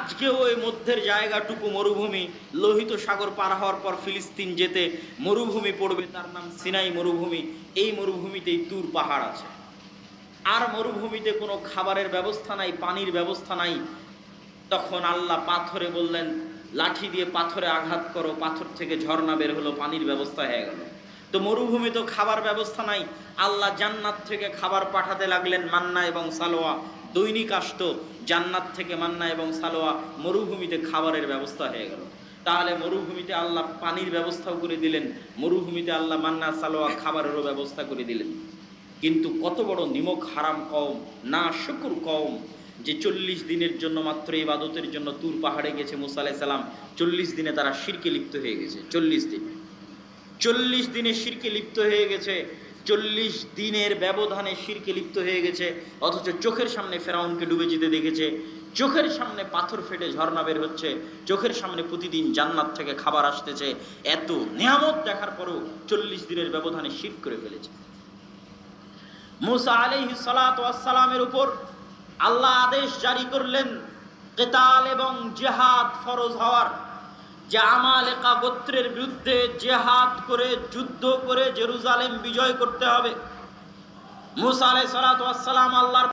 আজকেও ওই মধ্যের জায়গাটুকু মরুভূমি, লোহিত সাগর পার হওয়ার পর ফিলিস্তিন যেতে মরুভূমি পড়বে, তার নাম সিনাই মরুভূমি। এই মরুভূমিতেই তুর পাহাড় আছে। আর মরুভূমিতে কোনো খাবারের ব্যবস্থা নাই, পানির ব্যবস্থা নাই। তখন আল্লাহ পাথরে বললেন, লাঠি দিয়ে পাথরে আঘাত করো, পাথর থেকে ঝর্ণা বের হলো, পানির ব্যবস্থা হয়ে গেল। তো মরুভূমি তো খাবার ব্যবস্থা নাই, আল্লাহ জান্নাত থেকে খাবার পাঠাতে লাগলেন, মান্না এবং সালোয়া দৈনিক আসতো। জান্নাত থেকে মান্না এবং সালোয়া, মরুভূমিতে খাবারের ব্যবস্থা হয়ে গেল। তাহলে মরুভূমিতে আল্লাহ পানির ব্যবস্থাও করে দিলেন, মরুভূমিতে আল্লাহ মান্না সালোয়া খাবারেরও ব্যবস্থা করে দিলেন। কিন্তু কত বড় নিমক হারাম কওম, না শুকুর কওম, যে 40 দিনের জন্য মাত্র ইবাদতের জন্য তুর পাহাড়ে গেছে মুসা আলাইহিস সালাম। 40 দিনে তারা শিরকে লিপ্ত হয়ে গেছে। 40 দিনে শিরকে লিপ্ত হয়ে গেছে। 40 দিনের ব্যবধানে শিরকে লিপ্ত হয়ে গেছে। অথচ চোখের সামনে ফেরাউনকে ডুবে যেতে দেখেছে, চোখের সামনে পাথর ফেটে ঝর্ণা বের হচ্ছে, চোখের সামনে প্রতিদিন জান্নাত থেকে খাবার আসতেছে। এত নিয়ামত দেখার পরও 40 দিনের ব্যবধানে শিরক করে ফেলেছে। মুসা আলাইহিস সালাতু ওয়াস সালামের উপর আল্লাহ আদেশ জারি করলেন কিতাল এবং জিহাদ ফরজ হওয়ার, যে আমালেকা গোত্রের বিরুদ্ধে জিহাদ করে, যুদ্ধ করে জেরুজালেম বিজয় করতে হবে। মুসা আলাইহিস সালাতু ওয়াস সালাম আল্লাহর